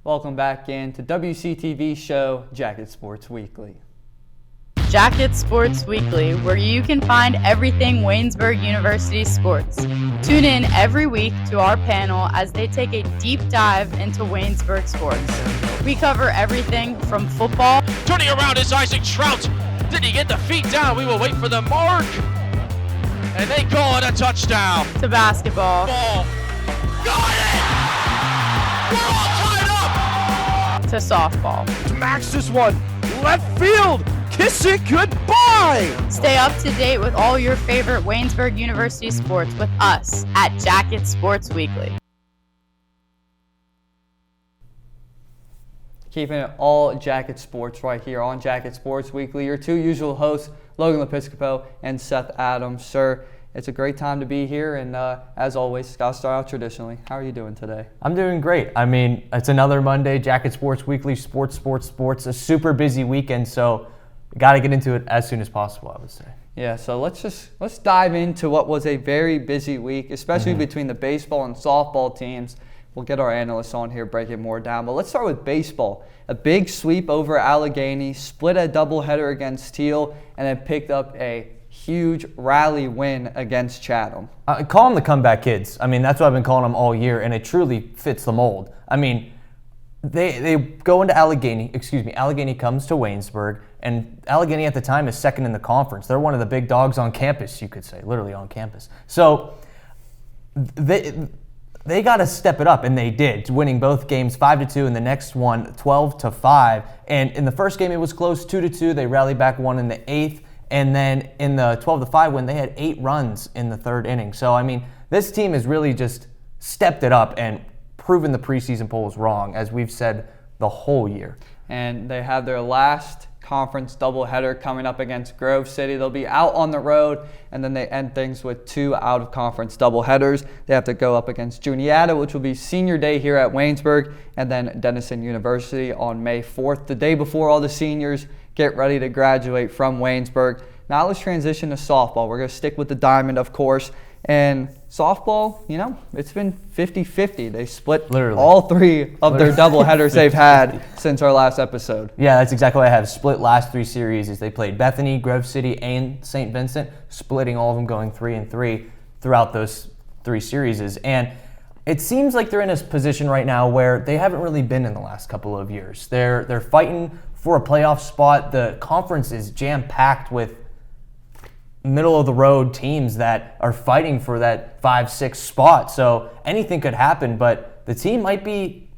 Welcome back in to WCTV show Jacket Sports Weekly. Jacket Sports Weekly, where you can find everything Waynesburg University sports. Tune in every week to our panel as they take a deep dive into Waynesburg sports. We cover everything from football. Turning around is Isaac Trout. Did he get the feet down? We will wait for the mark. And they call it a touchdown. To basketball. Ball. Got it! We're all tied up! To softball. To Max this one. Left field. Kiss it goodbye! Stay up to date with all your favorite Waynesburg University sports with us at Jacket Sports Weekly. Keeping it all Jacket Sports right here on Jacket Sports Weekly. Your two usual hosts, Logan Lepiscopo and Seth Adams. Sir, it's a great time to be here, and as always, got to start out traditionally. How are you doing today? I'm doing great. I mean, it's another Monday, Jacket Sports Weekly, sports, a super busy weekend, so got to get into it as soon as possible, I would say. Yeah, so let's dive into what was a very busy week, especially between the baseball and softball teams. We'll get our analysts on here, break it more down. But let's start with baseball. A big sweep over Allegheny, split a doubleheader against Teal, and then picked up a huge rally win against Chatham. Call them the comeback kids. I mean, that's what I've been calling them all year, and it truly fits the mold. I mean, they go into Allegheny comes to Waynesburg, and Allegheny at the time is second in the conference. They're one of the big dogs on campus, you could say, literally on campus. So they got to step it up, and they did, winning both games 5-2, and the next one 12-5. And in the first game, it was close, 2-2. They rallied back one in the 8th, and then in the 12-5 win, they had 8 runs in the 3rd inning. So I mean, this team has really just stepped it up and proven the preseason polls wrong, as we've said the whole year. And they have their last conference doubleheader coming up against Grove City. They'll be out on the road, and then they end things with 2 out-of-conference doubleheaders. They have to go up against Juniata, which will be senior day here at Waynesburg, and then Denison University on May 4th, the day before all the seniors get ready to graduate from Waynesburg. Now let's transition to softball. We're going to stick with the Diamond, of course. And softball, it's been 50-50. They split all 3 of their doubleheaders they've had since our last episode. Yeah, that's exactly what I have. Split last 3 series is they played Bethany, Grove City, and St. Vincent, splitting all of them, going 3-3 throughout those 3 series. And it seems like they're in a position right now where they haven't really been in the last couple of years. They're fighting for a playoff spot. The conference is jam-packed with middle-of-the-road teams that are fighting for that 5-6 spot. So anything could happen, but the team might be,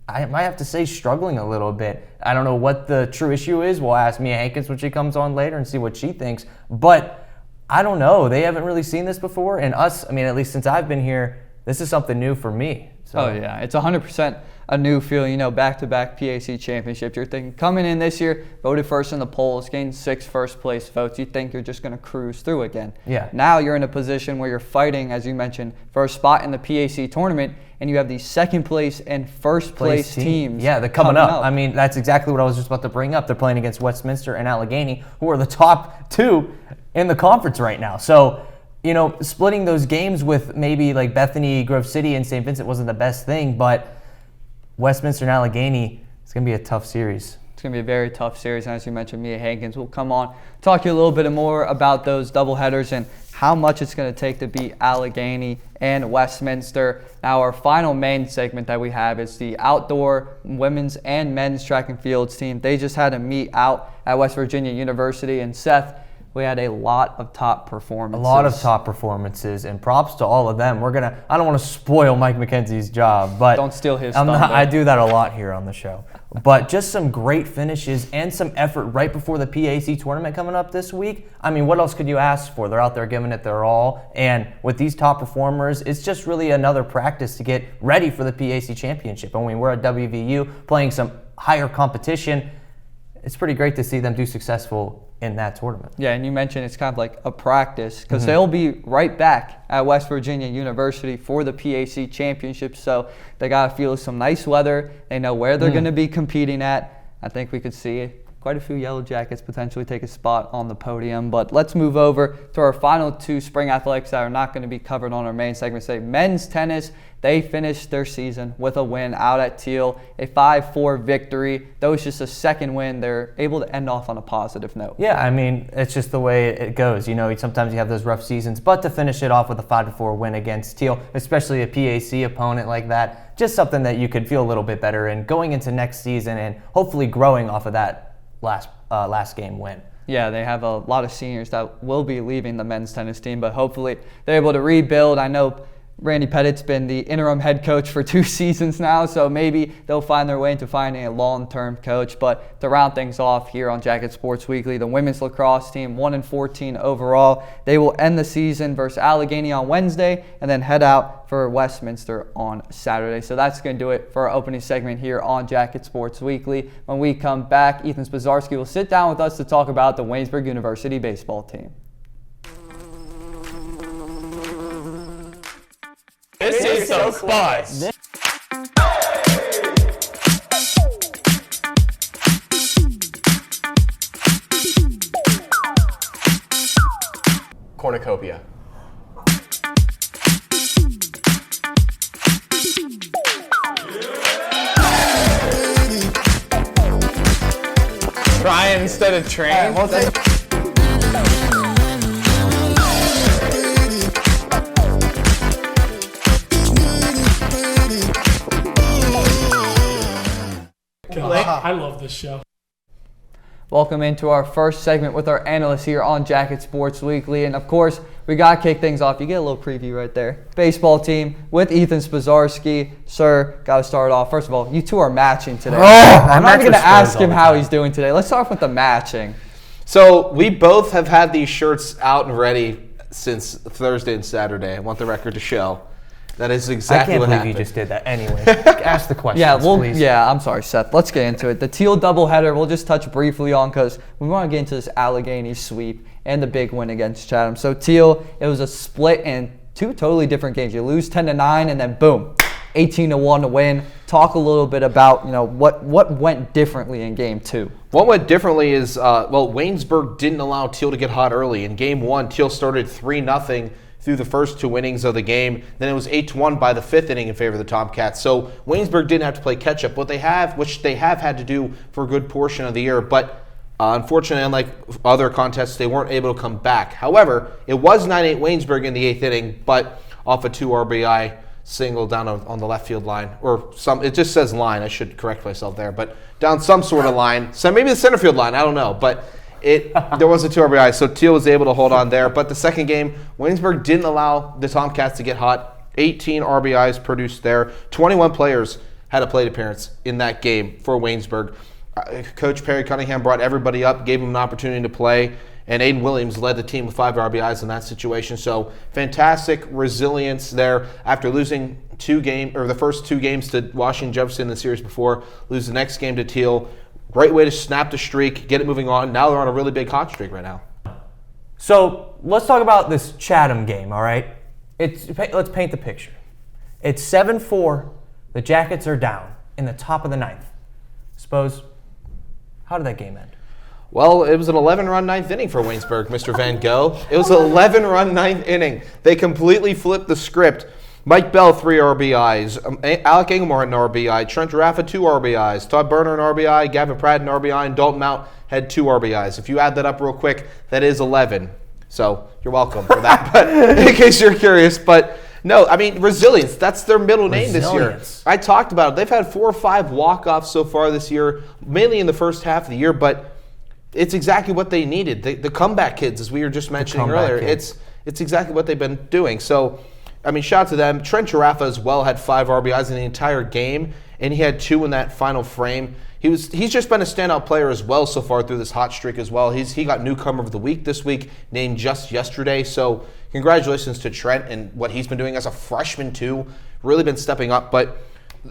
I might have to say, struggling a little bit. I don't know what the true issue is. We'll ask Mia Hankins when she comes on later and see what she thinks. But I don't know. They haven't really seen this before. And us, I mean, at least since I've been here, this is something new for me. So. Oh, yeah. It's 100% a new feeling, back-to-back PAC championships. You're thinking, coming in this year, voted first in the polls, gained 6 first-place votes. You think you're just going to cruise through again. Yeah. Now you're in a position where you're fighting, as you mentioned, for a spot in the PAC tournament, and you have the second-place and first-place teams. Yeah, they're coming up. I mean, that's exactly what I was just about to bring up. They're playing against Westminster and Allegheny, who are the top 2 in the conference right now. So, splitting those games with maybe like Bethany, Grove City, and St. Vincent wasn't the best thing, but Westminster and Allegheny, it's going to be a tough series. It's going to be a very tough series, and as you mentioned, Mia Hankins will come on, talk to you a little bit more about those doubleheaders and how much it's going to take to beat Allegheny and Westminster. Now, our final main segment that we have is the outdoor women's and men's track and fields team. They just had a meet out at West Virginia University, and Seth, we had a lot of top performances. And props to all of them. I don't want to spoil Mike McKenzie's job, but don't steal his thunder. I do that a lot here on the show. But just some great finishes and some effort right before the PAC tournament coming up this week. I mean, what else could you ask for? They're out there giving it their all. And with these top performers, it's just really another practice to get ready for the PAC championship. I mean, we're at WVU playing some higher competition. It's pretty great to see them do successful in that tournament. Yeah, and you mentioned it's kind of like a practice because they'll be right back at West Virginia University for the PAC championship. So they got to feel some nice weather. They know where they're going to be competing at. I think we could see quite a few Yellow Jackets potentially take a spot on the podium. But let's move over to our final two spring athletics that are not going to be covered on our main segment today. Men's tennis, they finished their season with a win out at Teal, a 5-4 victory. That was just a second win. They're able to end off on a positive note. Yeah, I mean, it's just the way it goes. You know, sometimes you have those rough seasons, but to finish it off with a 5-4 win against Teal, especially a PAC opponent like that, just something that you could feel a little bit better in going into next season and hopefully growing off of that last game win. Yeah, they have a lot of seniors that will be leaving the men's tennis team, but hopefully they're able to rebuild. I know Randy Pettit's been the interim head coach for 2 seasons now, so maybe they'll find their way into finding a long-term coach. But to round things off here on Jacket Sports Weekly, the women's lacrosse team, 1-14 overall. They will end the season versus Allegheny on Wednesday and then head out for Westminster on Saturday. So that's going to do it for our opening segment here on Jacket Sports Weekly. When we come back, Ethan Spazarski will sit down with us to talk about the Waynesburg University baseball team. This is so spice. Cornucopia. Try instead of train. I love this show. Welcome into our first segment with our analysts here on Jacket Sports Weekly. And of course, we got to kick things off. You get a little preview right there. Baseball team with Ethan Spazarski. Sir, got to start off. First of all, you two are matching today. I'm not even going to ask him how he's doing today. Let's start off with the matching. So we both have had these shirts out and ready since Thursday and Saturday. I want the record to show. That is exactly what happened. I can't believe you just did that. Anyway, ask the questions, please. Yeah, I'm sorry, Seth. Let's get into it. The Teal doubleheader we'll just touch briefly on because we want to get into this Allegheny sweep and the big win against Chatham. So Teal, it was a split in 2 totally different games. You lose 10-9 and then boom, 18-1 to win. Talk a little bit about what went differently in game 2. What went differently is Waynesburg didn't allow Teal to get hot early. In game 1, Teal started 3-0. Through the first 2 innings of the game. Then it was 8-1 by the 5th inning in favor of the Tomcats. So Waynesburg didn't have to play catch-up, which they have had to do for a good portion of the year. But unfortunately, unlike other contests, they weren't able to come back. However, it was 9-8 Waynesburg in the 8th inning, but off a 2 RBI single down on the left field line. It just says line. I should correct myself there. But down some sort of line. So maybe the center field line. I don't know. But there was a 2 RBI, so Teal was able to hold on there. But the second game, Waynesburg didn't allow the Tomcats to get hot. 18 RBIs produced there. 21 players had a plate appearance in that game for Waynesburg. Coach Perry Cunningham brought everybody up, gave them an opportunity to play, and Aiden Williams led the team with 5 RBIs in that situation. So fantastic resilience there after losing the first 2 games to Washington Jefferson in the series before, lose the next game to Teal. Great way to snap the streak, get it moving on. Now they're on a really big hot streak right now. So let's talk about this Chatham game, all right? Let's paint the picture. It's 7-4. The Jackets are down in the top of the 9th. Suppose, how did that game end? Well, it was an 11-run 9th inning for Waynesburg, Mr. Van Gogh. It was an 11-run 9th inning. They completely flipped the script. Mike Bell, 3 RBIs. Alec Engelmore, an RBI. Trent Raffa, 2 RBIs. Todd Berner, an RBI. Gavin Pratt, an RBI. And Dalton Mount had 2 RBIs. If you add that up real quick, that is 11. So you're welcome for that. But in case you're curious. But no, I mean, resilience. That's their middle name this year. I talked about it. They've had 4 or 5 walk-offs so far this year, mainly in the first half of the year. But it's exactly what they needed. The comeback kids, as we were just mentioning earlier. It's exactly what they've been doing. So, I mean, shout out to them. Trent Giraffa as well had 5 RBIs in the entire game, and he had 2 in that final frame. He's just been a standout player as well so far through this hot streak as well. He got newcomer of the week this week, named just yesterday. So congratulations to Trent and what he's been doing as a freshman too. Really been stepping up. But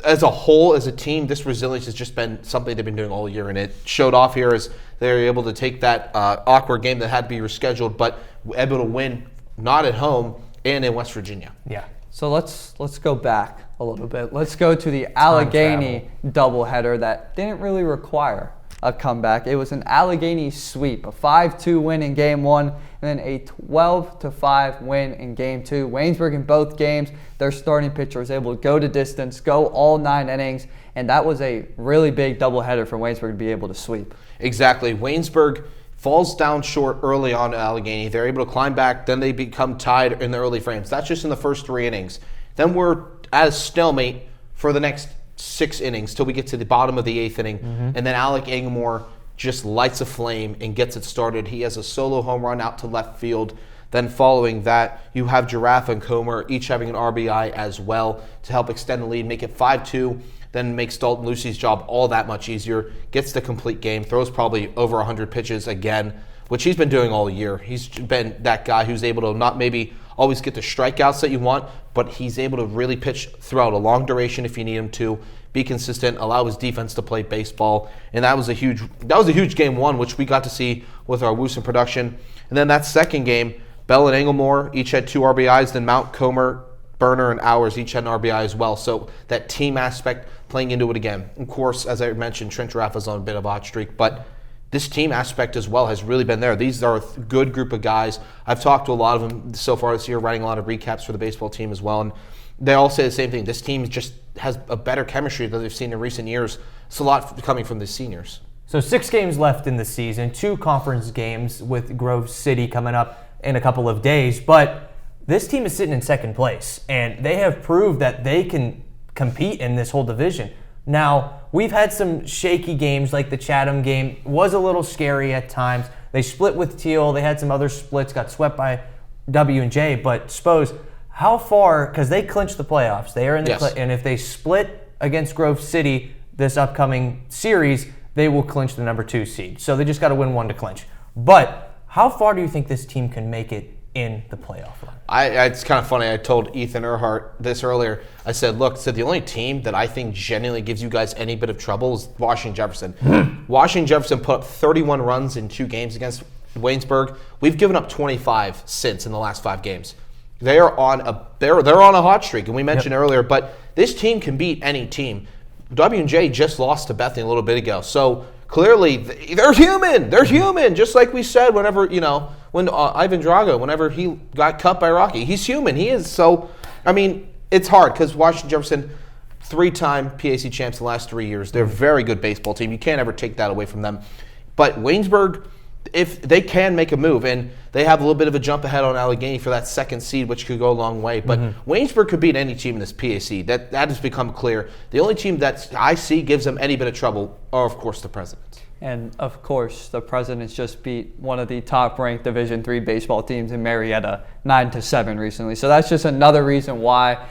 as a whole, as a team, this resilience has just been something they've been doing all year, and it showed off here as they were able to take that awkward game that had to be rescheduled, but able to win not at home and in West Virginia. Yeah. So let's go back a little bit. Let's go to the Allegheny doubleheader that didn't really require a comeback. It was an Allegheny sweep, a 5-2 win in Game 1, and then a 12-5 win in Game 2. Waynesburg in both games, their starting pitcher was able to go to distance, go all 9 innings, and that was a really big doubleheader for Waynesburg to be able to sweep. Exactly. Waynesburg falls down short early on to Allegheny. They're able to climb back. Then they become tied in the early frames. That's just in the first 3 innings. Then we're at a stalemate for the next 6 innings till we get to the bottom of the 8th inning. And then Alec Angamore just lights a flame and gets it started. He has a solo home run out to left field. Then following that, you have Giraffe and Comer each having an RBI as well to help extend the lead, make it 5-2. Then makes Dalton Lucy's job all that much easier, gets the complete game, throws probably over 100 pitches again, which he's been doing all year. He's been that guy who's able to not maybe always get the strikeouts that you want, but he's able to really pitch throughout a long duration if you need him to, be consistent, allow his defense to play baseball. And that was a huge Game 1, which we got to see with our Woosen production. And then that second game, Bell and Engelmore each had 2 RBIs, then Mount, Comer, Berner, and Hours each had an RBI as well. So that team aspect playing into it again. Of course, as I mentioned, Trent Giraffe is on a bit of a hot streak, but this team aspect as well has really been there. These are a good group of guys. I've talked to a lot of them so far this year, writing a lot of recaps for the baseball team as well, and they all say the same thing. This team just has a better chemistry than they've seen in recent years. It's a lot coming from the seniors. So 6 games left in the season, 2 conference games with Grove City coming up in a couple of days, but this team is sitting in second place, and they have proved that they can compete in this whole division. Now, we've had some shaky games, like the Chatham game was a little scary at times. They split with Teal. They had some other splits, got swept by W&J. But Spose, how far, because they clinched the playoffs. They are in the and if they split against Grove City this upcoming series, they will clinch the number 2 seed. So they just got to win 1 to clinch. But how far do you think this team can make it in the playoff run? It's kind of funny. I told Ethan Earhart this earlier. I said, look, the only team that I think genuinely gives you guys any bit of trouble is Washington Jefferson. Washington Jefferson put up 31 runs in 2 games against Waynesburg. We've given up 25 since in the last 5 games. They're on a hot streak, and we mentioned earlier, but this team can beat any team. W&J just lost to Bethany a little bit ago, so clearly they're human. They're human, just like we said whenever, when Ivan Drago, whenever he got cut by Rocky. He's human. He is. So, I mean, it's hard because Washington Jefferson, 3-time PAC champs the last 3 years. They're a very good baseball team. You can't ever take that away from them. But Waynesburg, if they can make a move, and they have a little bit of a jump ahead on Allegheny for that 2nd seed, which could go a long way. But Waynesburg could beat any team in this PAC. That has become clear. The only team that I see gives them any bit of trouble are, of course, the Presidents. And, of course, the Presidents just beat one of the top-ranked Division III baseball teams in Marietta 9-7 recently. So that's just another reason why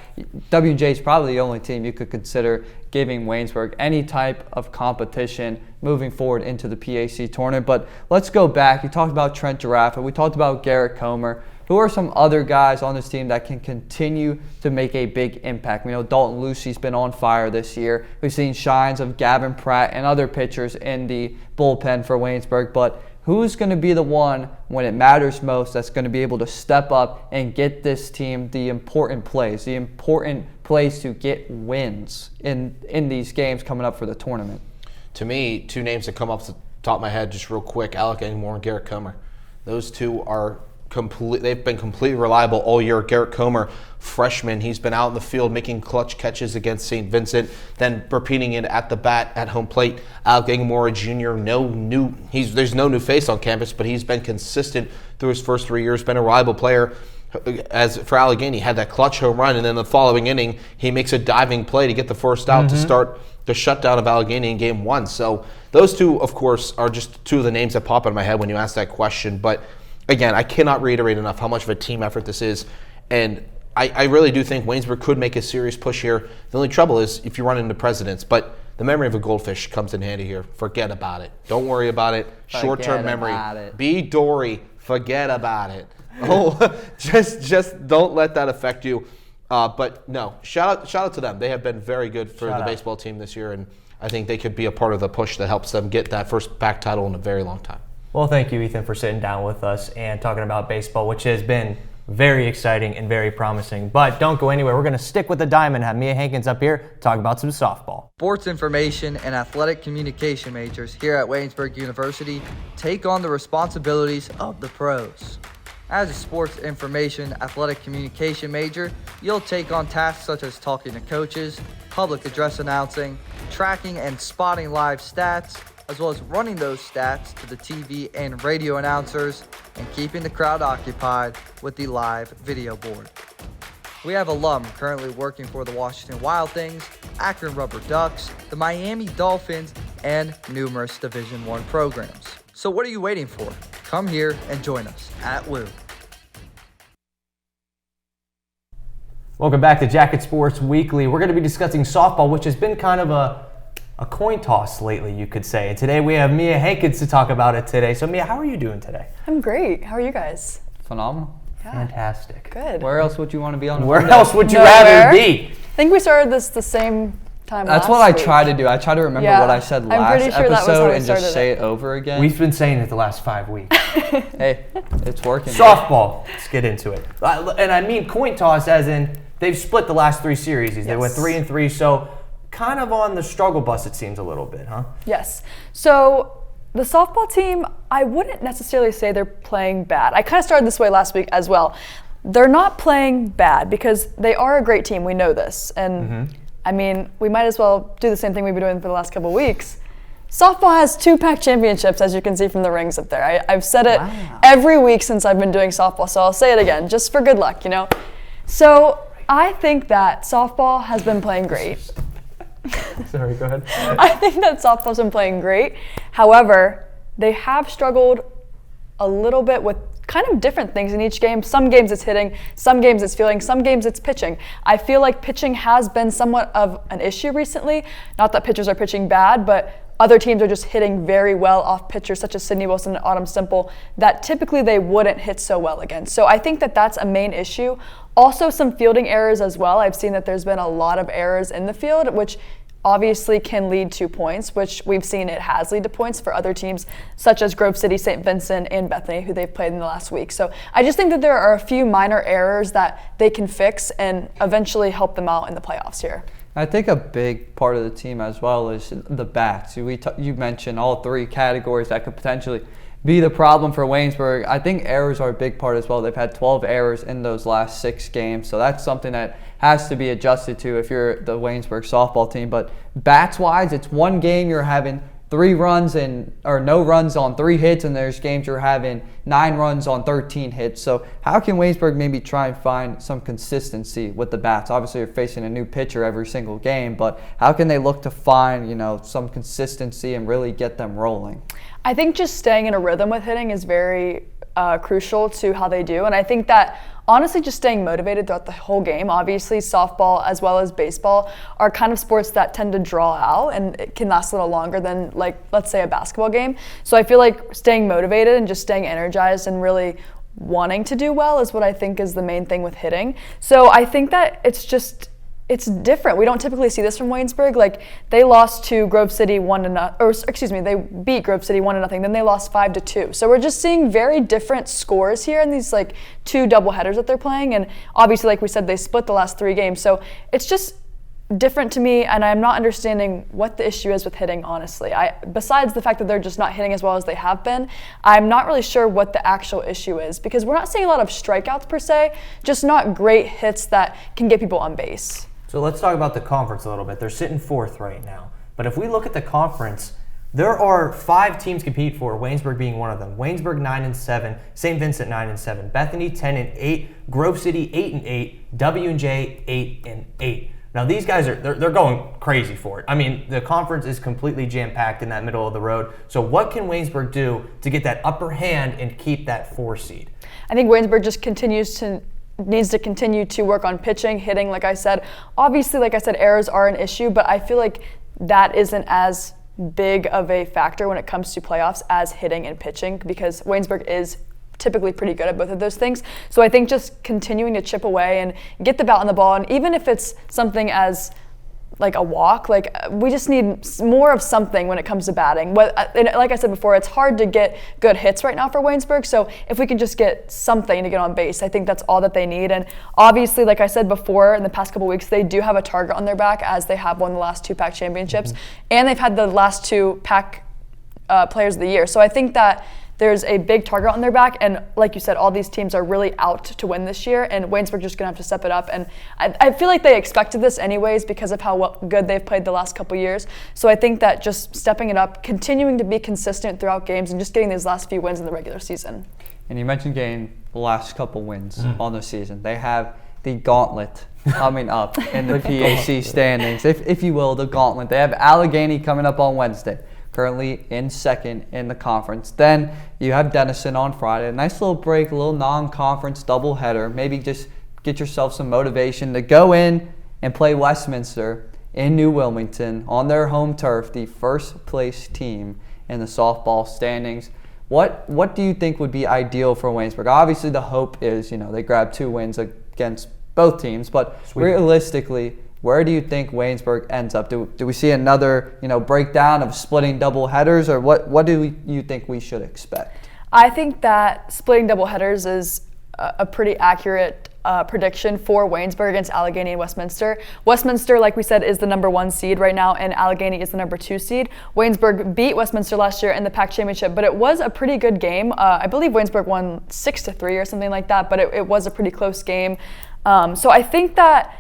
W&J is probably the only team you could consider giving Waynesburg any type of competition moving forward into the PAC tournament. But let's go back. You talked about Trent Giraffe, and we talked about Garrett Comer. Who are some other guys on this team that can continue to make a big impact? We know Dalton Lucy's been on fire this year. We've seen shines of Gavin Pratt and other pitchers in the bullpen for Waynesburg, but who's going to be the one when it matters most that's going to be able to step up and get this team the important plays to get wins in these games coming up for the tournament? To me, 2 names that come off the top of my head just real quick, Alec Angamore and Garrett Comer. Those 2 are they've been completely reliable all year. Garrett Comer, freshman, he's been out in the field making clutch catches against St. Vincent, then repeating it at the bat at home plate. Alec Angamore, junior, there's no new face on campus, but he's been consistent through his first 3 years, been a reliable player. As for Allegheny, had that clutch home run, and then the following inning, he makes a diving play to get the first out to start the shutdown of Allegheny in Game 1. So those 2, of course, are just 2 of the names that pop in my head when you ask that question. But again, I cannot reiterate enough how much of a team effort this is. And I really do think Waynesburg could make a serious push here. The only trouble is if you run into Presidents. But the memory of a goldfish comes in handy here. Forget about it. Don't worry about it. Short-term memory. Be Dory. Forget about it. Just don't let that affect you. But no, shout out to them. They have been very good for the baseball team this year. And I think they could be a part of the push that helps them get that first back title in a very long time. Well, thank you, Ethan, for sitting down with us and talking about baseball, which has been very exciting and very promising. But don't go anywhere. We're going to stick with the diamond, have Mia Hankins up here talk about some softball. Sports information and athletic communication majors here at Waynesburg University take on the responsibilities of the pros. As a sports information athletic communication major, you'll take on tasks such as talking to coaches, public address announcing, tracking and spotting live stats, as well as running those stats to the TV and radio announcers and keeping the crowd occupied with the live video board. We have alum currently working for the Washington Wild Things, Akron Rubber Ducks, the Miami Dolphins, and numerous Division I programs. So what are you waiting for? Come here and join us at WU. Welcome back to Jacket Sports Weekly. We're going to be discussing softball, which has been kind of a coin toss lately, you could say. And today we have Mia Hankins to talk about it today. So Mia, how are you doing today? I'm great. How are you guys? Phenomenal. Yeah. Fantastic. Good. Where else would you want to be on? Where Monday? else would you Nowhere. rather be? I think we started this the same time That's last what I week. try to do. I try to remember Yeah. what I said I'm last pretty sure that was how episode we and started just say it. it over again. We've been saying it the last 5 weeks. Hey, it's working. Softball. Let's get into it. And I mean coin toss as in they've split the last 3 series. They went 3-3, so kind of on the struggle bus it seems a little bit, huh? Yes. So the softball team, I wouldn't necessarily say they're playing bad. I kind of started this way last week as well. They're not playing bad because they are a great team. We know this. And I mean, we might as well do the same thing we've been doing for the last couple of weeks. Softball has 2 PAC championships, as you can see from the rings up there. I've said it every week since I've been doing softball, so I'll say it again, just for good luck, you know? So I think that softball has been playing great. Sorry, go ahead. I think that softball's been playing great. However, they have struggled a little bit with kind of different things in each game. Some games it's hitting, some games it's fielding, some games it's pitching. I feel like pitching has been somewhat of an issue recently. Not that pitchers are pitching bad, but other teams are just hitting very well off pitchers such as Sydney Wilson and Autumn Simple that typically they wouldn't hit so well against. So I think that that's a main issue. Also some fielding errors as well. I've seen that there's been a lot of errors in the field, which obviously can lead to points, which we've seen it has led to points for other teams such as Grove City, St. Vincent, and Bethany, who they've played in the last week. So I just think that there are a few minor errors that they can fix and eventually help them out in the playoffs here. I think a big part of the team as well is the bats. You mentioned all 3 categories that could potentially be the problem for Waynesburg. I think errors are a big part as well. They've had 12 errors in those last 6 games, so that's something that has to be adjusted to if you're the Waynesburg softball team. But bats-wise, it's one game you're having 3 runs or no runs on 3 hits, and there's games you're having 9 runs on 13 hits. So how can Waynesburg maybe try and find some consistency with the bats? Obviously, you're facing a new pitcher every single game, but how can they look to find, some consistency and really get them rolling? I think just staying in a rhythm with hitting is very crucial to how they do. And I think that honestly just staying motivated throughout the whole game. Obviously softball as well as baseball are kind of sports that tend to draw out and it can last a little longer than let's say a basketball game. So I feel like staying motivated and just staying energized and really wanting to do well is what I think is the main thing with hitting. So I think that it's different. We don't typically see this from Waynesburg. They lost to Grove City they beat Grove City 1-0, then they lost 5-2. So we're just seeing very different scores here in these 2 doubleheaders that they're playing. And obviously, like we said, they split the last 3 games. So it's just different to me, and I'm not understanding what the issue is with hitting, honestly. Besides the fact that they're just not hitting as well as they have been, I'm not really sure what the actual issue is because we're not seeing a lot of strikeouts per se, just not great hits that can get people on base. So let's talk about the conference a little bit. They're sitting 4th right now. But if we look at the conference, there are 5 teams compete for, Waynesburg being one of them. Waynesburg 9-7, St. Vincent 9-7, Bethany 10-8, Grove City 8-8, W&J 8-8. Now these guys they're going crazy for it. I mean, the conference is completely jam-packed in that middle of the road. So what can Waynesburg do to get that upper hand and keep that 4 seed? I think Waynesburg just needs to continue to work on pitching, hitting, like I said. Obviously, like I said, errors are an issue, but I feel like that isn't as big of a factor when it comes to playoffs as hitting and pitching because Waynesburg is typically pretty good at both of those things. So I think just continuing to chip away and get the bat on the ball, and even if it's something as like a walk. Like we just need more of something when it comes to batting. And like I said before, it's hard to get good hits right now for Waynesburg. So if we can just get something to get on base, I think that's all that they need. And obviously, like I said before, in the past couple weeks, they do have a target on their back as they have won the last 2 PAC championships, and they've had the last 2 PAC Players of the Year. So I think that there's a big target on their back, and like you said, all these teams are really out to win this year, and Waynesburg just gonna have to step it up. And I feel like they expected this anyways because of how good they've played the last couple years. So I think that just stepping it up, continuing to be consistent throughout games, and just getting these last few wins in the regular season. And you mentioned getting the last couple wins on the season. They have the gauntlet coming up in the PAC standings, if you will, the gauntlet. They have Allegheny coming up on Wednesday, currently in second in the conference. Then you have Denison on Friday. A nice little break, a little non-conference doubleheader. Maybe just get yourself some motivation to go in and play Westminster in New Wilmington on their home turf, the first place team in the softball standings. What do you think would be ideal for Waynesburg? Obviously, the hope is, they grab 2 wins against both teams, but realistically, where do you think Waynesburg ends up? Do we see another, breakdown of splitting double headers, or what do you think we should expect? I think that splitting double headers is a pretty accurate prediction for Waynesburg against Allegheny and Westminster. Westminster, like we said, is the number 1 seed right now, and Allegheny is the number 2 seed. Waynesburg beat Westminster last year in the PAC championship, but it was a pretty good game. I believe Waynesburg won 6-3 or something like that, but it was a pretty close game. So I think that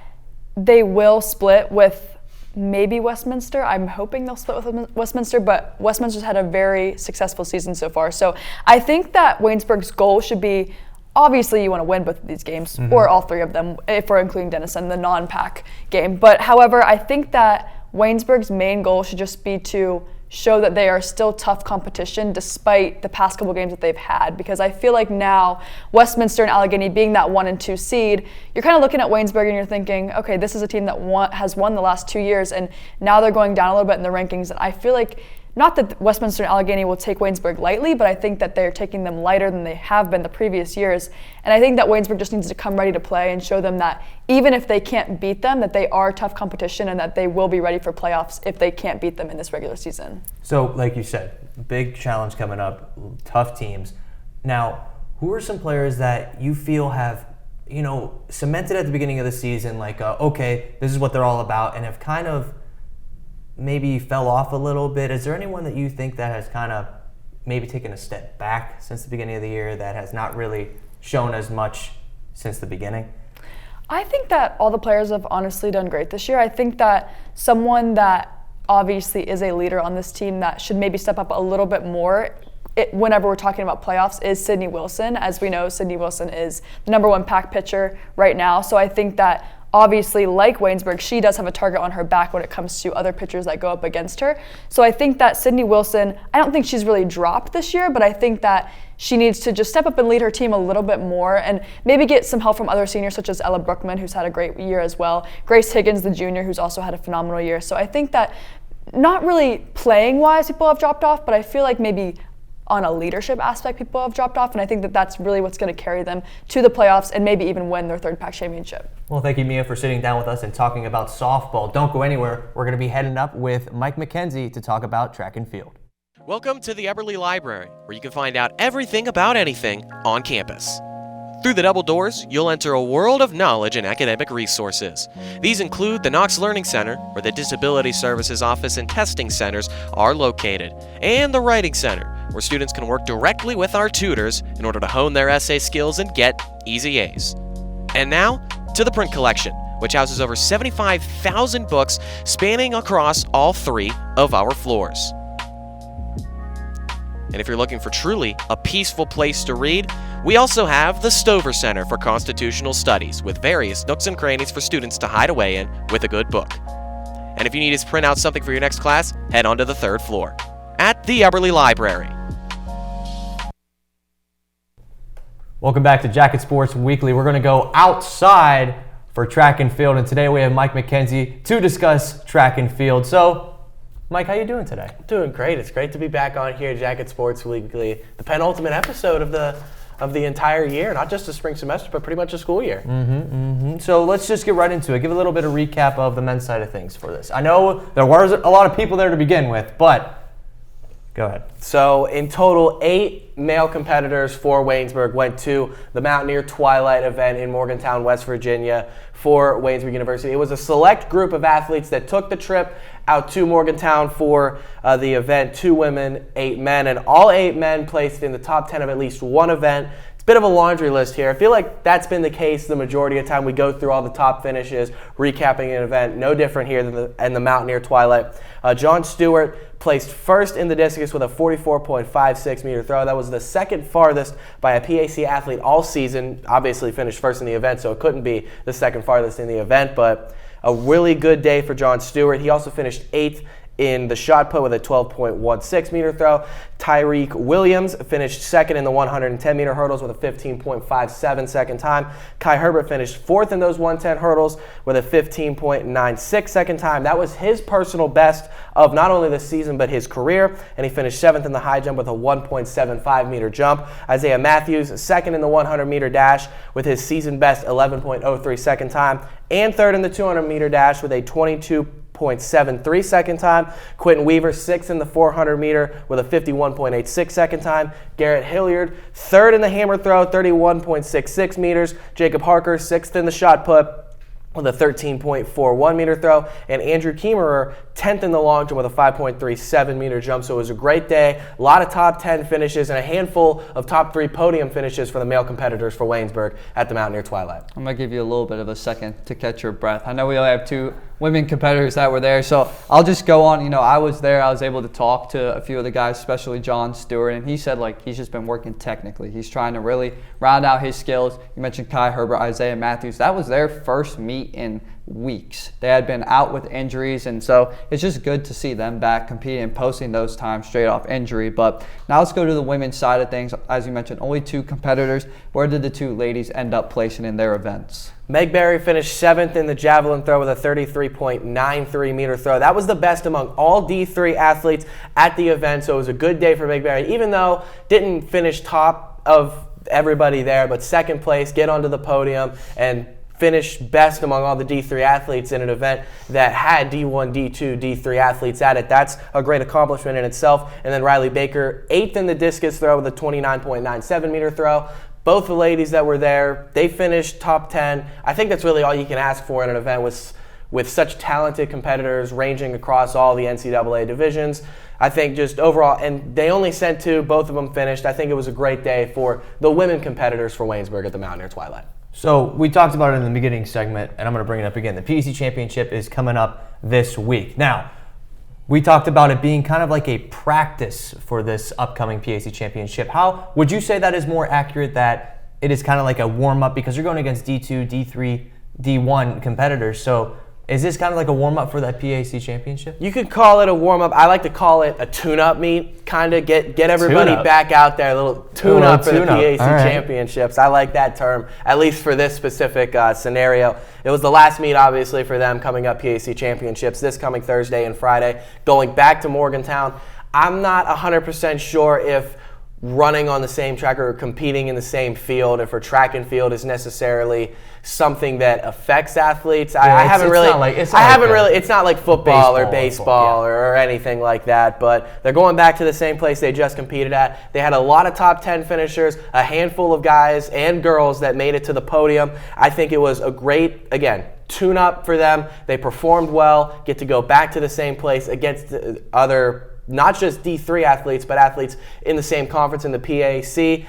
they will split with maybe Westminster. I'm hoping they'll split with Westminster, but Westminster's had a very successful season so far. So I think that Waynesburg's goal should be, obviously you want to win both of these games, or all 3 of them, if we're including Denison, the non-PAC game. But however, I think that Waynesburg's main goal should just be to show that they are still tough competition despite the past couple games that they've had, because I feel like now Westminster and Allegheny being that 1 and 2 seed, you're kind of looking at Waynesburg and you're thinking, okay, this is a team that has won the last 2 years, and now they're going down a little bit in the rankings. And I feel like, not that Westminster and Allegheny will take Waynesburg lightly, but I think that they're taking them lighter than they have been the previous years. And I think that Waynesburg just needs to come ready to play and show them that even if they can't beat them, that they are tough competition and that they will be ready for playoffs if they can't beat them in this regular season. So, like you said, big challenge coming up, tough teams. Now, who are some players that you feel have, cemented at the beginning of the season, like, okay, this is what they're all about, and have kind of maybe fell off a little bit? Is there anyone that you think that has kind of maybe taken a step back since the beginning of the year, that has not really shown as much since the beginning? I think that all the players have honestly done great this year. I think that someone that obviously is a leader on this team that should maybe step up a little bit more whenever we're talking about playoffs is Sydney Wilson. As we know, Sydney Wilson is the number 1 PAC pitcher right now. So I think that obviously, like Waynesburg, she does have a target on her back when it comes to other pitchers that go up against her. So I think that Sydney Wilson, I don't think she's really dropped this year, but I think that she needs to just step up and lead her team a little bit more and maybe get some help from other seniors such as Ella Brookman, who's had a great year as well. Grace Higgins, the junior, who's also had a phenomenal year. So I think that not really playing-wise people have dropped off, but I feel like maybe on a leadership aspect people have dropped off, and I think that that's really what's going to carry them to the playoffs and maybe even win their 3rd PAC championship. Well, thank you, Mia, for sitting down with us and talking about softball. Don't go anywhere. We're going to be heading up with Mike McKenzie to talk about track and field. Welcome to the Eberly Library, where you can find out everything about anything on campus. Through the double doors, you'll enter a world of knowledge and academic resources. These include the Knox Learning Center, where the Disability Services Office and testing centers are located, and the Writing Center, where students can work directly with our tutors in order to hone their essay skills and get easy A's. And now, to the print collection, which houses over 75,000 books spanning across all 3 of our floors. And if you're looking for truly a peaceful place to read, we also have the Stover Center for Constitutional Studies, with various nooks and crannies for students to hide away in with a good book. And if you need us to print out something for your next class, head on to the 3rd floor at the Eberly Library. Welcome back to Jacket Sports Weekly. We're going to go outside for track and field, and today we have Mike McKenzie to discuss track and field. So, Mike, how you doing today? Doing great. It's great to be back on here, Jacket Sports Weekly, the penultimate episode of of the entire year, not just the spring semester, but pretty much the school year. So let's just get right into it. Give a little bit of recap of the men's side of things for this. I know there was a lot of people there to begin with, but go ahead. So in total, 8 male competitors for Waynesburg went to the Mountaineer Twilight event in Morgantown, West Virginia for Waynesburg University. It was a select group of athletes that took the trip out to Morgantown for the event, 2 women, 8 men, and all 8 men placed in the top 10 of at least one event. It's a bit of a laundry list here. I feel like that's been the case the majority of the time. We go through all the top finishes, recapping an event. No different here than in the Mountaineer Twilight. John Stewart placed first in the discus with a 44.56 meter throw. That was the second farthest by a PAC athlete all season. Obviously finished first in the event, so it couldn't be the second farthest in the event, but a really good day for John Stewart. He also finished 8th in the shot put with a 12.16 meter throw. Tyreek Williams finished second in the 110 meter hurdles with a 15.57 second time. Kai Herbert finished 4th in those 110 hurdles with a 15.96 second time. That was his personal best of not only the season but his career, and he finished 7th in the high jump with a 1.75 meter jump. Isaiah Matthews 2nd in the 100 meter dash with his season best 11.03 second time, and 3rd in the 200 meter dash with a 22.73 second time. Quentin Weaver 6th in the 400 meter with a 51.86 second time. Garrett Hilliard 3rd in the hammer throw, 31.66 meters. Jacob Harker 6th in the shot put with a 13.41 meter throw, and Andrew Kiemerer 10th in the long jump with a 5.37 meter jump. So it was a great day, a lot of top 10 finishes, and a handful of top 3 podium finishes for the male competitors for Waynesburg at the Mountaineer Twilight. I'm going to give you a little bit of a second to catch your breath. I know we only have 2 women competitors that were there, so I'll just go on. You know, I was there. I was able to talk to a few of the guys, especially John Stewart, and he said, like, he's just been working technically. He's trying to really round out his skills. You mentioned Kai Herbert, Isaiah Matthews. That was their first meet in weeks. They had been out with injuries, and so it's just good to see them back competing and posting those times straight off injury. But now let's go to the women's side of things. As you mentioned, only 2 competitors. Where did the 2 ladies end up placing in their events? Meg Berry finished 7th in the javelin throw with a 33.93 meter throw. That was the best among all D3 athletes at the event, so it was a good day for Meg Berry, even though didn't finish top of everybody there, but second place, get onto the podium, and finish best among all the D3 athletes in an event that had D1, D2, D3 athletes at it. That's a great accomplishment in itself. And then Riley Baker, 8th in the discus throw with a 29.97 meter throw. Both the ladies that were there, they finished top 10. I think that's really all you can ask for in an event with such talented competitors ranging across all the NCAA divisions. I think just overall, and they only sent 2, both of them finished. I think it was a great day for the women competitors for Waynesburg at the Mountaineer Twilight. So we talked about it in the beginning segment, and I'm going to bring it up again. The PAC Championship is coming up this week. Now, we talked about it being kind of like a practice for this upcoming PAC Championship. How would you say that is more accurate, that it is kind of like a warm-up, because you're going against D2, D3, D1 competitors? So is this kind of like a warm-up for that PAC Championship? You could call it a warm-up. I like to call it a tune-up meet, kind of get everybody back out there, a little tune-up for the PAC Championships. I like that term, at least for this specific scenario. It was the last meet, obviously, for them coming up PAC Championships this coming Thursday and Friday, going back to Morgantown. I'm not 100% sure if running on the same track or competing in the same field, if for track and field is necessarily something that affects athletes. It's not like football or baseball or anything like that, but they're going back to the same place they just competed at. They had a lot of top 10 finishers, a handful of guys and girls that made it to the podium. I think it was a great, again, tune-up for them. They performed well, get to go back to the same place against other, not just D3 athletes, but athletes in the same conference in the PAC.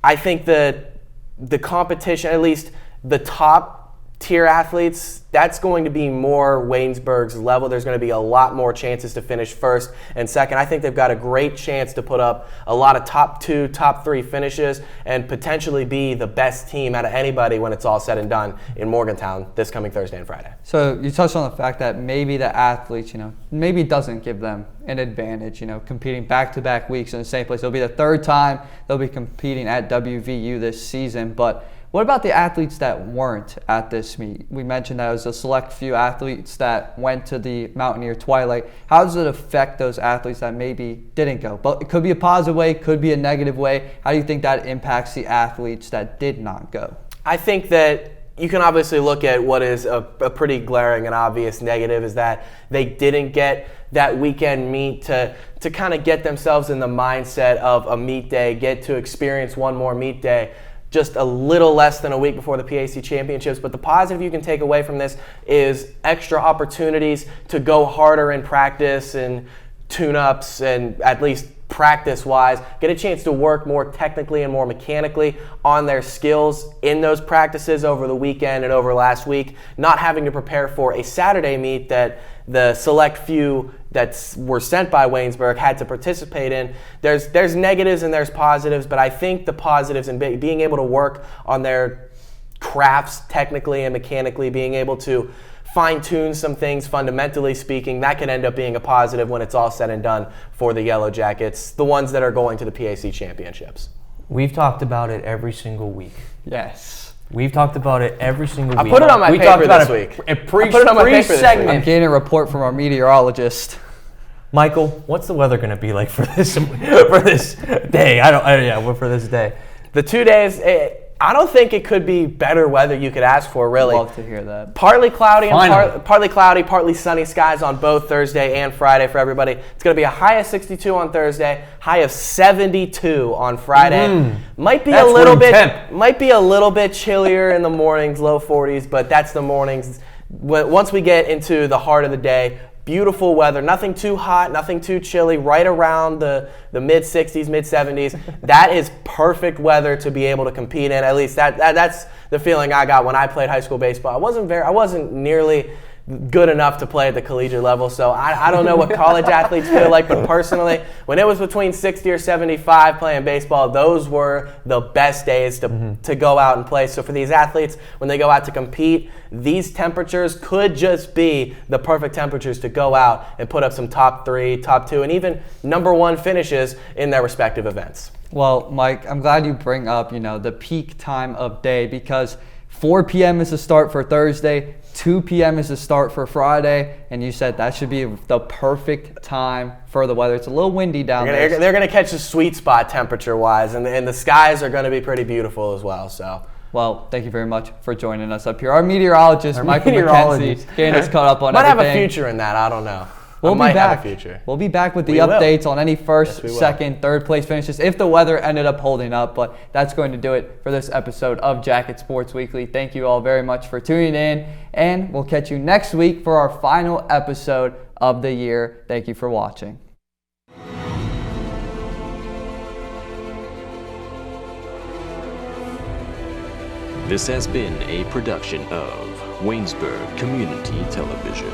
I think the competition, at least the top tier athletes, that's going to be more Waynesburg's level. There's going to be a lot more chances to finish first and second. I think they've got a great chance to put up a lot of top 2, top 3 finishes and potentially be the best team out of anybody when it's all said and done in Morgantown this coming Thursday and Friday. So you touched on the fact that maybe the athletes, maybe doesn't give them an advantage, competing back-to-back weeks in the same place. It'll be the 3rd time they'll be competing at WVU this season, but What about the athletes that weren't at this meet? We mentioned that it was a select few athletes that went to the Mountaineer Twilight. How does it affect those athletes that maybe didn't go? But it could be a positive way, could be a negative way. How do you think that impacts the athletes that did not go? I think that you can obviously look at what is a pretty glaring and obvious negative is that they didn't get that weekend meet to kind of get themselves in the mindset of a meet day, get to experience one more meet day just a little less than a week before the PAC championships. But the positive you can take away from this is extra opportunities to go harder in practice and tune-ups, and at least practice-wise, get a chance to work more technically and more mechanically on their skills in those practices over the weekend and over last week, not having to prepare for a Saturday meet that the select few that were sent by Waynesburg had to participate in. There's negatives and there's positives, but I think the positives in being able to work on their crafts technically and mechanically, being able to fine-tune some things fundamentally speaking, that can end up being a positive when it's all said and done for the Yellow Jackets, the ones that are going to the PAC championships. We've talked about it every single week. Yes. We've talked about it every single week. I put it on my paper this week. I put it on my paper segment. I'm getting a report from our meteorologist. Michael, what's the weather going to be like for this day? For this day. The 2 days, I don't think it could be better weather you could ask for, really. Love to hear that. Partly cloudy partly sunny skies on both Thursday and Friday for everybody. It's going to be a high of 62 on Thursday, high of 72 on Friday. Might be a little bit chillier in the mornings, low 40s, but that's the mornings. Once we get into the heart of the day, beautiful weather, nothing too hot, nothing too chilly, right around the mid-60s, mid-70s. That is perfect weather to be able to compete in. At least that's the feeling I got when I played high school baseball. I wasn't nearly good enough to play at the collegiate level, so I don't know what college athletes feel like, but personally, when it was between 60 or 75 playing baseball, those were the best days to go out and play. So for these athletes, when they go out to compete, these temperatures could just be the perfect temperatures to go out and put up some top 3, top 2, and even number 1 finishes in their respective events. Well, Mike, I'm glad you bring up, the peak time of day, because 4 p.m. is the start for Thursday, 2 p.m. is the start for Friday, and you said that should be the perfect time for the weather. It's a little windy down there. They're going to catch a sweet spot temperature-wise, and the skies are going to be pretty beautiful as well. So, well, thank you very much for joining us up here. Our meteorologist, Michael McKenzie, getting us caught up on everything. Might have a future in that. I don't know. We'll be back. Have a future. We'll be back with the updates on any first, second, third place finishes if the weather ended up holding up. But that's going to do it for this episode of Jacket Sports Weekly. Thank you all very much for tuning in, and we'll catch you next week for our final episode of the year. Thank you for watching. This has been a production of Waynesburg Community Television.